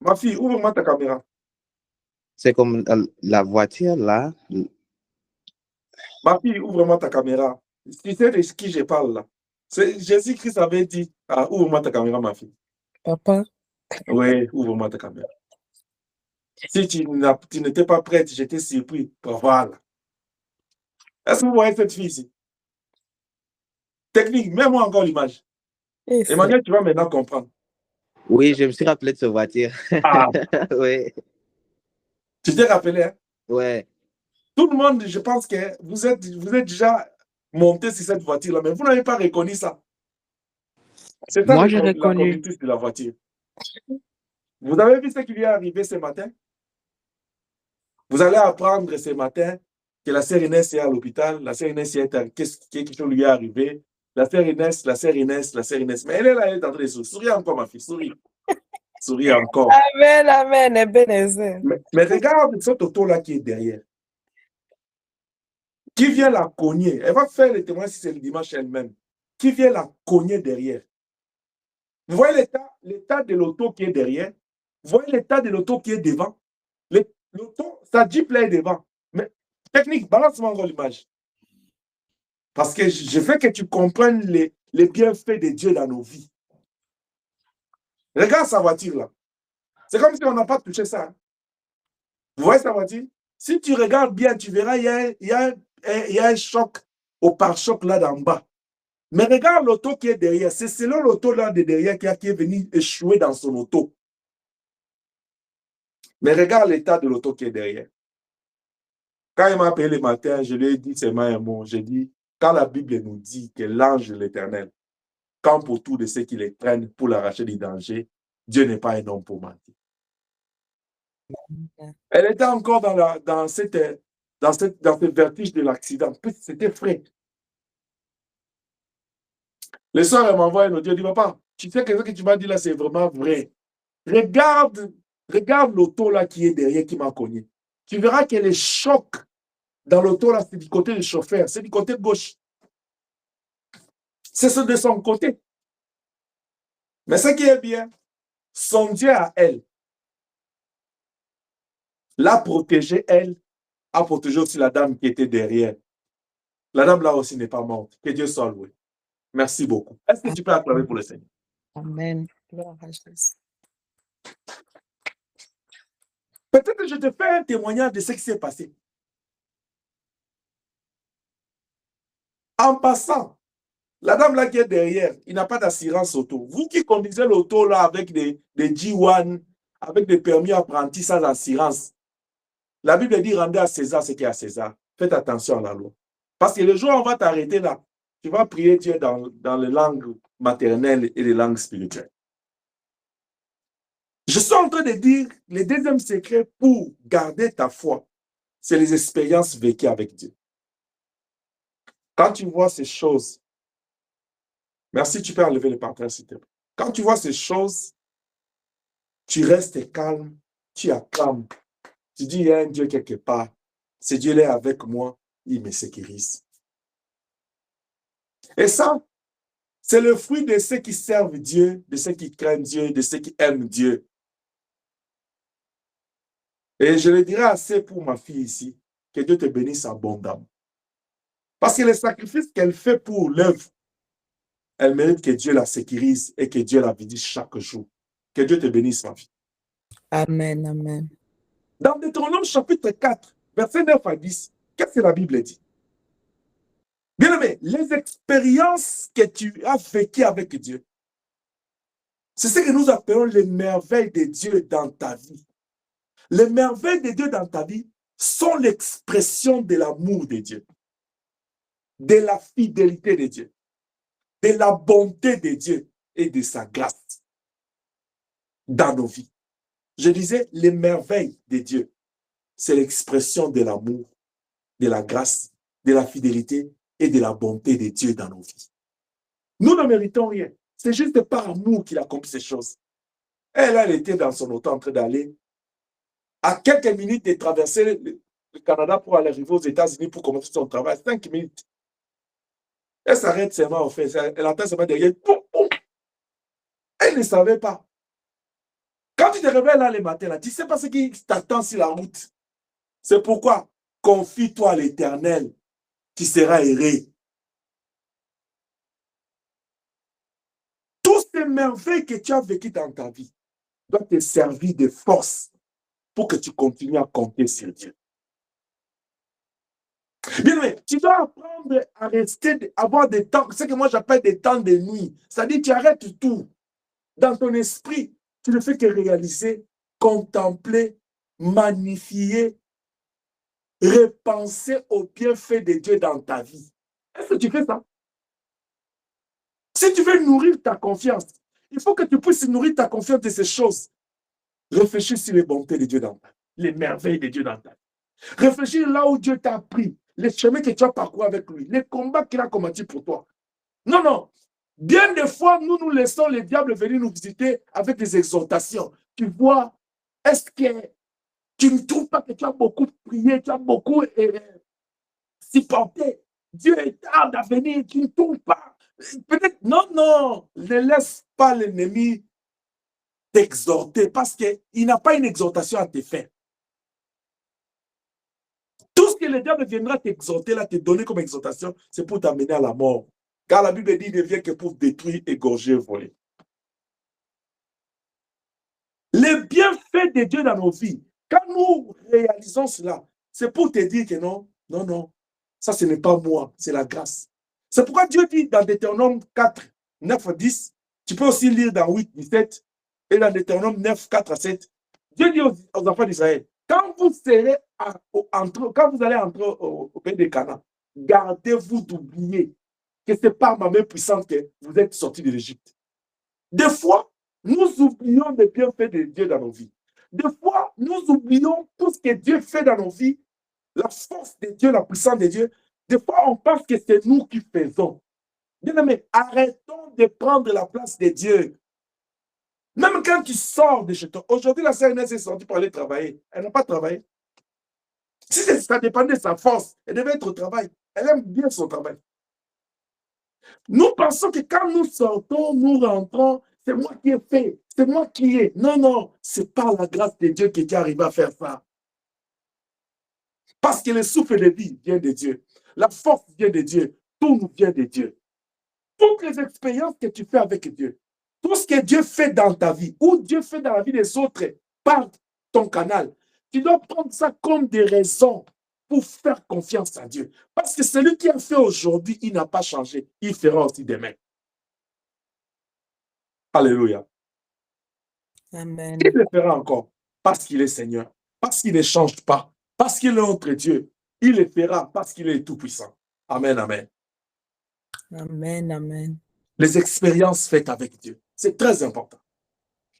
Ma fille, ouvre-moi ta caméra. C'est comme la voiture là. Ma fille, ouvre-moi ta caméra. Tu sais de qui je parle là? Jésus-Christ avait dit, ah, ouvre-moi ta caméra, ma fille. Papa. Oui, ouvre-moi ta caméra. Si tu n'étais pas prête, j'étais surpris. Voilà. Est-ce que vous voyez cette fille ici? Technique, mets-moi encore l'image. Emmanuel, tu vas maintenant comprendre. Oui, je me suis rappelé de cette voiture. Ah. Oui. Tu t'es rappelé, hein? Ouais. Tout le monde, je pense que vous êtes déjà monté sur cette voiture-là, mais vous n'avez pas reconnu ça. C'est ça la conductrice de la voiture. Vous avez vu ce qui lui est arrivé ce matin? Vous allez apprendre ce matin que la sœur Inès est à l'hôpital, la sœur Inès quelque chose lui est arrivé, la sœur Inès, la sœur Inès, la sœur Inès. Mais elle est là, elle est en train de sourire. Souris encore, ma fille, souris. Souris encore. Amen, amen, Ebenezer. Mais regarde cette auto-là qui est derrière. Qui vient la cogner? Elle va faire le témoignage si c'est le dimanche elle-même. Qui vient la cogner derrière? Vous voyez l'état de l'auto qui est derrière? Vous voyez l'état de l'auto qui est devant? L'auto, sa Jeep là est devant. Mais technique, balance-moi encore l'image. Parce que je veux que tu comprennes les bienfaits de Dieu dans nos vies. Regarde sa voiture là. C'est comme si on n'a pas touché ça. Hein. Vous voyez sa voiture? Si tu regardes bien, tu verras, il y a un choc au pare-choc là d'en bas. Mais regarde l'auto qui est derrière. C'est selon l'auto là de derrière qui est venu échouer dans son auto. Mais regarde l'état de l'auto qui est derrière. Quand il m'a appelé le matin, je lui ai dit seulement un mot. J'ai dit, quand la Bible nous dit que l'ange de l'Éternel campe autour de ceux qui les prennent pour l'arracher du danger, Dieu n'est pas un homme pour mentir. Elle était encore dans cette vertige de l'accident. C'était frais. Le soir, elle m'envoie un audio, elle dit, papa, tu sais que ce que tu m'as dit là, c'est vraiment vrai. Regarde l'auto là qui est derrière, qui m'a cogné. Tu verras que les chocs dans l'auto là, c'est du côté du chauffeur, c'est du côté gauche. C'est ce de son côté. Mais ce qui est bien, son Dieu à elle l'a protégée, elle a protégé aussi la dame qui était derrière. La dame là aussi n'est pas morte. Que Dieu soit loué. Merci beaucoup. Est-ce que tu peux acclamer pour le Seigneur? Amen. Gloire à Jésus. Peut-être que je te fais un témoignage de ce qui s'est passé. En passant, la dame là qui est derrière, il n'a pas d'assurance auto. Vous qui conduisez l'auto là avec des G1, avec des permis apprentis sans assurance, la Bible dit rendez à César ce qui est à César. Faites attention à la loi. Parce que le jour où on va t'arrêter là, tu vas prier Dieu dans les langues maternelles et les langues spirituelles. Je suis en train de dire, le deuxième secret pour garder ta foi, c'est les expériences vécues avec Dieu. Quand tu vois ces choses, merci, tu peux enlever le partage, s'il te plaît. Quand tu vois ces choses, tu restes calme, tu acclames. Tu dis, il y a un Dieu quelque part. Ce Dieu-là est avec moi, il me sécurise. Et ça, c'est le fruit de ceux qui servent Dieu, de ceux qui craignent Dieu, de ceux qui aiment Dieu. Et je le dirai assez pour ma fille ici, que Dieu te bénisse abondamment. Parce que le sacrifice qu'elle fait pour l'œuvre, elle mérite que Dieu la sécurise et que Dieu la bénisse chaque jour. Que Dieu te bénisse, ma fille. Amen, amen. Dans Deutéronome chapitre 4, verset 9 à 10, qu'est-ce que la Bible dit? Bien aimé, les expériences que tu as vécues avec Dieu, c'est ce que nous appelons les merveilles de Dieu dans ta vie. Les merveilles de Dieu dans ta vie sont l'expression de l'amour de Dieu. de la fidélité de Dieu, de la bonté de Dieu et de sa grâce dans nos vies. Je disais, les merveilles de Dieu, c'est l'expression de l'amour, de la grâce, de la fidélité et de la bonté de Dieu dans nos vies. Nous ne méritons rien. C'est juste par amour qu'il accomplit ces choses. Elle était dans son auto en train d'aller à quelques minutes de traverser le Canada pour aller arriver aux États-Unis pour commencer son travail. 5 minutes. Elle s'arrête seulement, en fait. Elle attend seulement derrière. Boum, boum. Elle ne savait pas. Quand tu te réveilles là le matin, là, tu ne sais pas ce qui t'attend sur la route. C'est pourquoi, confie-toi à l'Éternel, tu seras heureux. Toutes ces merveilles que tu as vécues dans ta vie doivent te servir de force pour que tu continues à compter sur Dieu. Bien, mais tu dois apprendre à rester, avoir des temps, ce que moi j'appelle des temps de nuit. C'est-à-dire, tu arrêtes tout. Dans ton esprit, tu ne fais que réaliser, contempler, magnifier, repenser aux bienfaits de Dieu dans ta vie. Est-ce que tu fais ça? Si tu veux nourrir ta confiance, il faut que tu puisses nourrir ta confiance de ces choses. Réfléchis sur les bontés de Dieu dans ta vie, les merveilles de Dieu dans ta vie. Réfléchis là où Dieu t'a pris, les chemins que tu as parcourus avec lui, les combats qu'il a combattus pour toi. Non, non. Bien des fois, nous laissons les diables venir nous visiter avec des exhortations. Tu vois, est-ce que tu ne trouves pas que tu as beaucoup prié, tu as beaucoup supporté? Dieu est tard à venir, tu ne trouves pas. Peut-être, non, non, ne laisse pas l'ennemi t'exhorter parce qu'il n'a pas une exhortation à te faire. Tout ce que le diable viendra t'exhorter, là, te donner comme exhortation, c'est pour t'amener à la mort. Car la Bible dit, il ne vient que pour détruire, égorger, voler. Les bienfaits de Dieu dans nos vies, quand nous réalisons cela, c'est pour te dire que non, non, non, ça ce n'est pas moi, c'est la grâce. C'est pourquoi Dieu dit dans Deutéronome 4, 9 à 10, tu peux aussi lire dans 8, 17, et dans Deutéronome 9, 4 à 7, Dieu dit aux enfants d'Israël, quand vous allez entrer au pays de Canaan, gardez-vous d'oublier que c'est par ma main puissante que vous êtes sortis de l'Égypte. Des fois, nous oublions les bienfaits de Dieu dans nos vies. Des fois, nous oublions tout ce que Dieu fait dans nos vies, la force de Dieu, la puissance de Dieu. Des fois, on pense que c'est nous qui faisons. Bien aimé, arrêtons de prendre la place de Dieu. Même quand tu sors de chez toi. Aujourd'hui, la sœur Inès est sortie pour aller travailler. Elle n'a pas travaillé. Si ça dépendait de sa force, elle devait être au travail. Elle aime bien son travail. Nous pensons que quand nous sortons, nous rentrons, c'est moi qui ai fait, c'est moi qui ai. Non, non, c'est par la grâce de Dieu que tu arrives à faire ça. Parce que le souffle de vie vient de Dieu. La force vient de Dieu. Tout nous vient de Dieu. Toutes les expériences que tu fais avec Dieu, tout ce que Dieu fait dans ta vie, ou Dieu fait dans la vie des autres par ton canal, tu dois prendre ça comme des raisons pour faire confiance à Dieu. Parce que celui qui a fait aujourd'hui, il n'a pas changé. Il fera aussi demain. Alléluia. Amen. Il le fera encore parce qu'il est Seigneur, parce qu'il ne change pas, parce qu'il est notre Dieu. Il le fera parce qu'il est tout-puissant. Amen, amen. Amen, amen. Les expériences faites avec Dieu, c'est très important.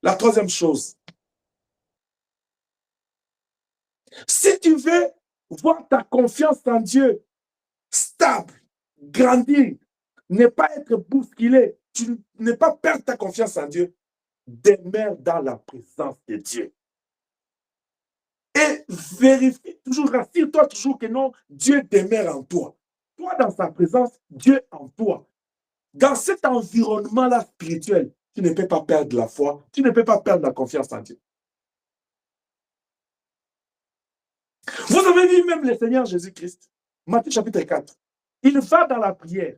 La troisième chose, si tu veux voir ta confiance en Dieu stable, grandir, ne pas être bousculé, tu ne pas perdre ta confiance en Dieu, demeure dans la présence de Dieu. Et vérifie toujours, rassure-toi toujours que non, Dieu demeure en toi. Toi dans sa présence, Dieu en toi. Dans cet environnement-là spirituel, tu ne peux pas perdre la foi, tu ne peux pas perdre la confiance en Dieu. Vous avez vu même le Seigneur Jésus-Christ, Matthieu chapitre 4, il va dans la prière.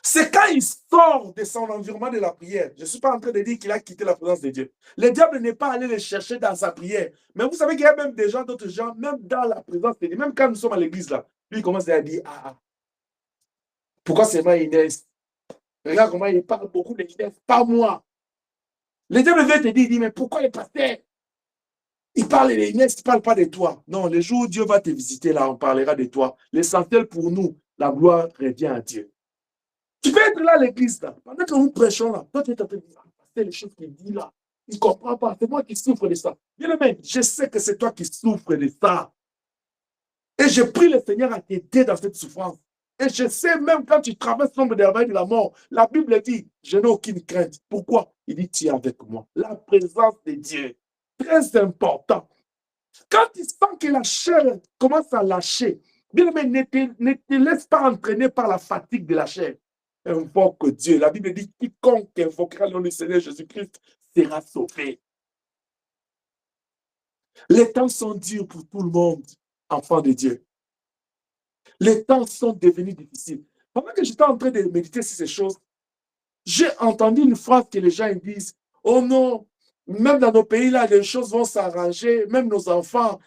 C'est quand il sort de son environnement de la prière. Je ne suis pas en train de dire qu'il a quitté la présence de Dieu. Le diable n'est pas allé le chercher dans sa prière. Mais vous savez qu'il y a même des gens, d'autres gens, même dans la présence de Dieu, même quand nous sommes à l'église là, lui il commence à dire, pourquoi c'est moi Inès? Regarde comment il parle beaucoup d'Inès, pas moi. Le diable veut te dire, mais pourquoi le pasteur? Il parle des il ne parle pas de toi. Non, le jour où Dieu va te visiter, là, on parlera de toi. L'essentiel pour nous, la gloire revient à Dieu. Tu peux être là à l'église, là. Pendant que nous prêchons, là, toi, tu es en train de dire, c'est les choses qu'il dit là. Il ne comprend pas. C'est moi qui souffre de ça. Bien aimé, je sais que c'est toi qui souffres de ça. Et je prie le Seigneur à t'aider dans cette souffrance. Et je sais même quand tu traverses l'ombre de la mort, la Bible dit, je n'ai aucune crainte. Pourquoi? Il dit, tu es avec moi. La présence de Dieu, très important. Quand tu sens que la chair commence à lâcher, bien aimé, ne te laisse pas entraîner par la fatigue de la chair. Invoque Dieu. La Bible dit, quiconque invoquera le nom du Seigneur Jésus-Christ sera sauvé. Les temps sont durs pour tout le monde, enfant de Dieu. Les temps sont devenus difficiles. Pendant que j'étais en train de méditer sur ces choses, j'ai entendu une phrase que les gens disent, oh non, même dans nos pays là, les choses vont s'arranger, même nos enfants.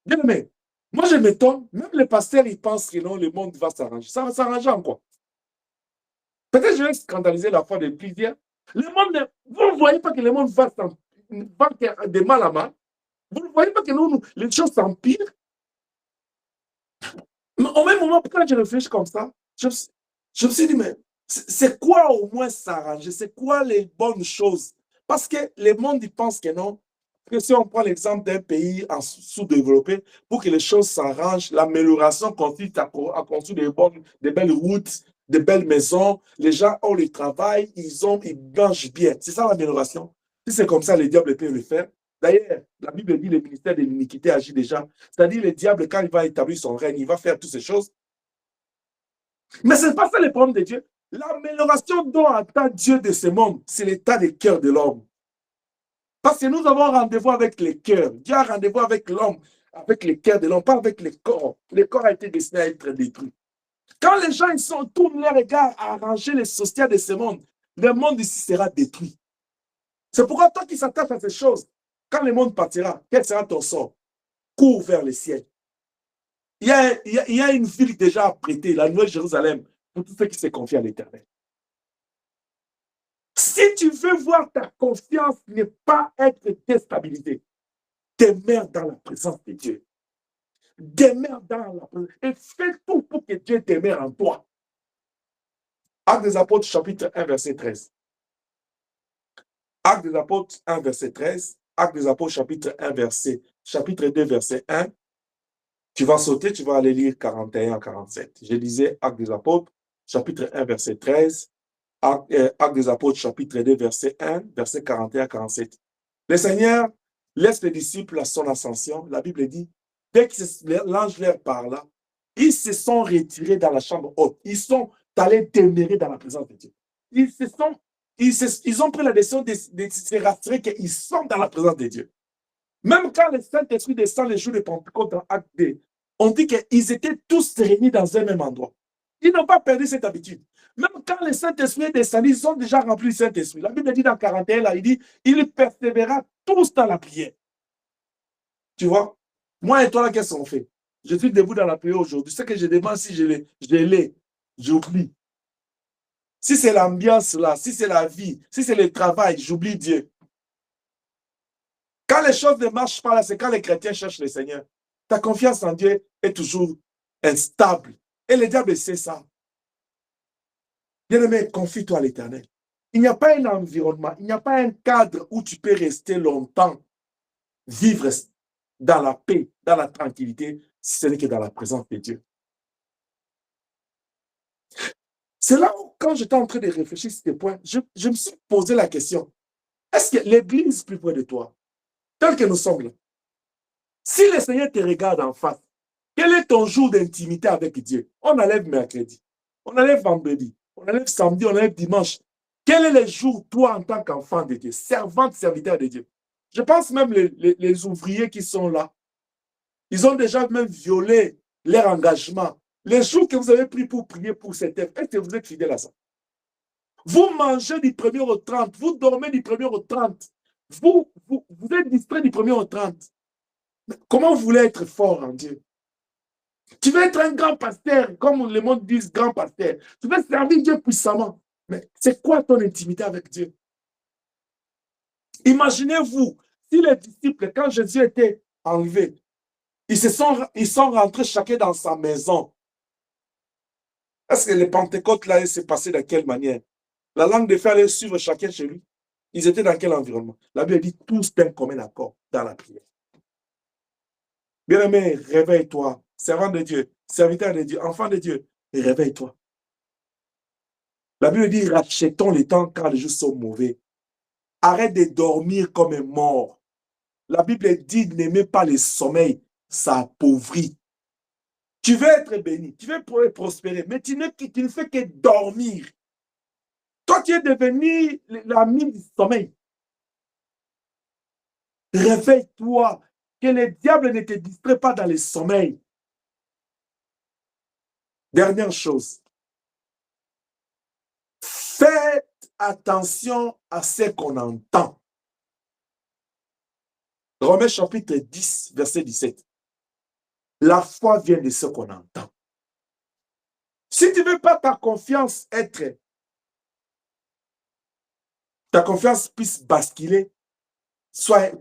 Bien aimé, moi je m'étonne, même les pasteurs, ils pensent que non, le monde va s'arranger. Ça va s'arranger en quoi? Peut-être je vais scandaliser la foi de plusieurs. Le monde, vous ne voyez pas que le monde va de mal à mal. Vous ne voyez pas que nous, les choses s'empirent. Mais au même moment, quand je réfléchis comme ça, je me suis dit, mais c'est quoi au moins s'arranger? C'est quoi les bonnes choses? Parce que le monde, il pense que non. Que si on prend l'exemple d'un pays sous-développé, pour que les choses s'arrangent, l'amélioration consiste à construire des belles routes, des belles maisons. Les gens ont le travail, ils mangent bien. C'est ça l'amélioration. Si c'est comme ça, le diable peut le faire. D'ailleurs, la Bible dit que le ministère de l'iniquité agit déjà. C'est-à-dire le diable, quand il va établir son règne, il va faire toutes ces choses. Mais ce n'est pas ça le problème de Dieu. L'amélioration dont attend Dieu de ce monde, c'est l'état de cœur de l'homme. Parce que nous avons rendez-vous avec les cœurs. Dieu a rendez-vous avec l'homme, avec les cœurs de l'homme, pas avec les corps. Le corps a été destiné à être détruit. Quand les gens tournent les regards à arranger les sociétés de ce monde, le monde ici sera détruit. C'est pourquoi toi qui s'attaches à ces choses, quand le monde partira, quel sera ton sort? Cours vers le ciel. Il y a une ville déjà apprêtée, la Nouvelle Jérusalem, pour tous ceux qui se confient à l'Éternel. Si tu veux voir ta confiance ne pas être déstabilisée, demeure dans la présence de Dieu. Demeure dans la présence. Et fais tout pour que Dieu demeure en toi. Actes des Apôtres, chapitre 1, verset 13. Actes des Apôtres 1, verset 13. Actes des Apôtres, chapitre 1, chapitre 2, verset 1. Tu vas sauter, tu vas aller lire 41 à 47. Je disais Actes des Apôtres, chapitre 1, verset 13. Actes des Apôtres, chapitre 2, verset 1, verset 41 à 47. Le Seigneur laisse les disciples à son ascension. La Bible dit, dès que l'ange leur parla, ils se sont retirés dans la chambre haute. Ils sont allés demeurer dans la présence de Dieu. Ils ont pris la décision de se rassurer qu'ils sont dans la présence de Dieu. Même quand le Saint-Esprit descend les jours de Pentecôte dans Acte 2, on dit qu'ils étaient tous réunis dans un même endroit. Ils n'ont pas perdu cette habitude. Même quand le Saint-Esprit est descendu, ils ont déjà rempli le Saint-Esprit. La Bible dit dans 41, là, il dit, il persévéra tous dans la prière. Tu vois? Moi et toi, là, qu'est-ce qu'on fait? Je suis debout dans la prière aujourd'hui. Ce que je demande, si je l'ai, j'oublie. Si c'est l'ambiance là, si c'est la vie, si c'est le travail, j'oublie Dieu. Quand les choses ne marchent pas là, c'est quand les chrétiens cherchent le Seigneur. Ta confiance en Dieu est toujours instable. Et le diable sait ça. Bien-aimé, confie-toi à l'Éternel. Il n'y a pas un environnement, il n'y a pas un cadre où tu peux rester longtemps, vivre dans la paix, dans la tranquillité, si ce n'est que dans la présence de Dieu. C'est là où, quand j'étais en train de réfléchir sur ces points, je me suis posé la question, est-ce que l'Église plus près de toi, tel que nous sommes là, si le Seigneur te regarde en face, quel est ton jour d'intimité avec Dieu? On enlève mercredi, on enlève vendredi, on enlève samedi, on enlève dimanche. Quel est le jour, toi, en tant qu'enfant de Dieu, servante, serviteur de Dieu? Je pense même les ouvriers qui sont là, ils ont déjà même violé leur engagement. Les jours que vous avez pris pour prier pour cette œuvre, est-ce que vous êtes fidèle à ça? Vous mangez du 1er au 30, vous dormez du 1er au 30, vous êtes distrait du 1er au 30. Mais comment vous voulez être fort en Dieu? Tu veux être un grand pasteur, comme le monde dit, grand pasteur. Tu veux servir Dieu puissamment. Mais c'est quoi ton intimité avec Dieu? Imaginez-vous, si les disciples, quand Jésus était enlevés. Ils sont rentrés chacun dans sa maison. Est-ce que les Pentecôtes là, s'est passé de quelle manière? La langue de feu allait suivre chacun chez lui. Ils étaient dans quel environnement? La Bible dit tous d'un commun accord dans la prière. Bien-aimé, réveille-toi. Servant de Dieu, serviteur de Dieu, enfant de Dieu, réveille-toi. La Bible dit rachetons les temps car les jours sont mauvais. Arrête de dormir comme un mort. La Bible dit n'aimez pas le sommeil, ça appauvrit. Tu veux être béni, tu veux prospérer, mais tu ne fais que dormir. Toi, tu es devenu l'ami du sommeil. Réveille-toi, que le diable ne te distrait pas dans le sommeil. Dernière chose, faites attention à ce qu'on entend. Romains chapitre 10, verset 17. La foi vient de ce qu'on entend. Si tu ne veux pas ta confiance puisse basculer,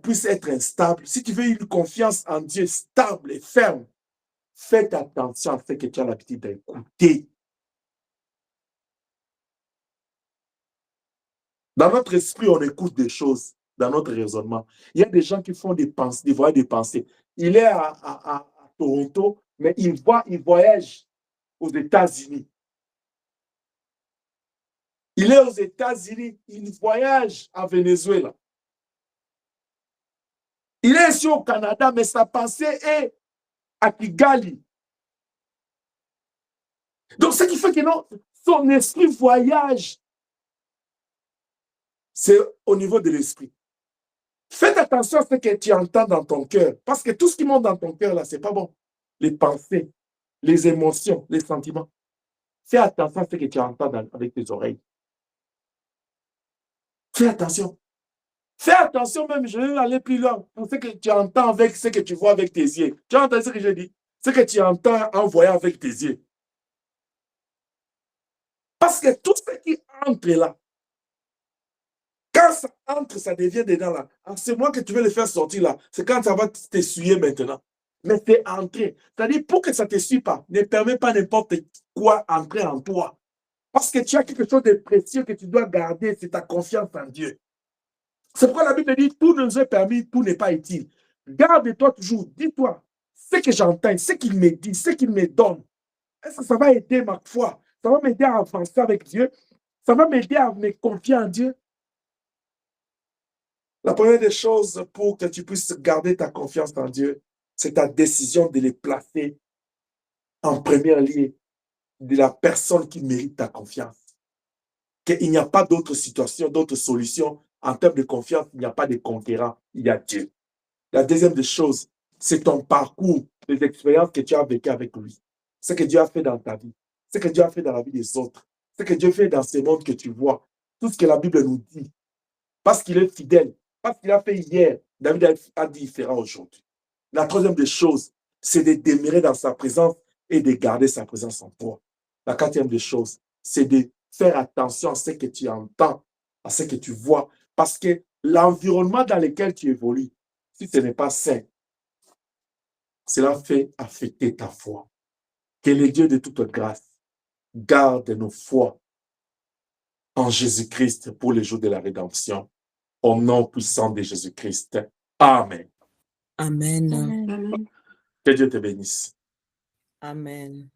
puisse être instable, si tu veux une confiance en Dieu stable et ferme, faites attention à ce que tu as l'habitude d'écouter. Dans notre esprit, on écoute des choses, dans notre raisonnement. Il y a des gens qui font des voyages de pensée. Il est à Toronto, mais il voyage aux États-Unis. Il est aux États-Unis, il voyage à Venezuela. Il est ici au Canada, mais sa pensée est à Kigali. Donc, ce qui fait que non, son esprit voyage. C'est au niveau de l'esprit. Faites attention à ce que tu entends dans ton cœur. Parce que tout ce qui monte dans ton cœur, là, c'est pas bon. Les pensées, les émotions, les sentiments. Fais attention à ce que tu entends avec tes oreilles. Fais attention. Fais attention même, je vais aller plus loin. Pour ce que tu entends avec ce que tu vois avec tes yeux. Tu as entendu ce que je dis? Ce que tu entends en voyant avec tes yeux. Parce que tout ce qui entre là, quand ça entre, ça devient dedans là. C'est moi que tu veux le faire sortir là. C'est quand ça va t'essuyer maintenant. Mais c'est entré. C'est-à-dire, pour que ça ne t'essuie pas, ne permet pas n'importe quoi entrer en toi. Parce que tu as quelque chose de précieux que tu dois garder, c'est ta confiance en Dieu. C'est pourquoi la Bible dit, tout nous est permis, tout n'est pas utile. Garde-toi toujours, dis-toi, ce que j'entends, ce qu'il me dit, ce qu'il me donne, est-ce que ça va aider ma foi? Ça va m'aider à avancer avec Dieu? Ça va m'aider à me confier en Dieu? La première des choses pour que tu puisses garder ta confiance en Dieu, c'est ta décision de les placer en première ligne de la personne qui mérite ta confiance. Qu'il n'y a pas d'autre situation, d'autre solution. En termes de confiance, il n'y a pas de conquérant, il y a Dieu. La deuxième des choses, c'est ton parcours, les expériences que tu as vécues avec lui. Ce que Dieu a fait dans ta vie, ce que Dieu a fait dans la vie des autres, ce que Dieu fait dans ce monde que tu vois, tout ce que la Bible nous dit. Parce qu'il est fidèle, parce qu'il a fait hier, David a dit il fera aujourd'hui. La troisième des choses, c'est de demeurer dans sa présence et de garder sa présence en toi. La quatrième des choses, c'est de faire attention à ce que tu entends, à ce que tu vois, parce que l'environnement dans lequel tu évolues, si ce n'est pas sain, cela fait affecter ta foi. Que le Dieu de toute grâce garde nos foi en Jésus-Christ pour les jours de la rédemption. Au nom puissant de Jésus-Christ. Amen. Amen. Amen. Que Dieu te bénisse. Amen.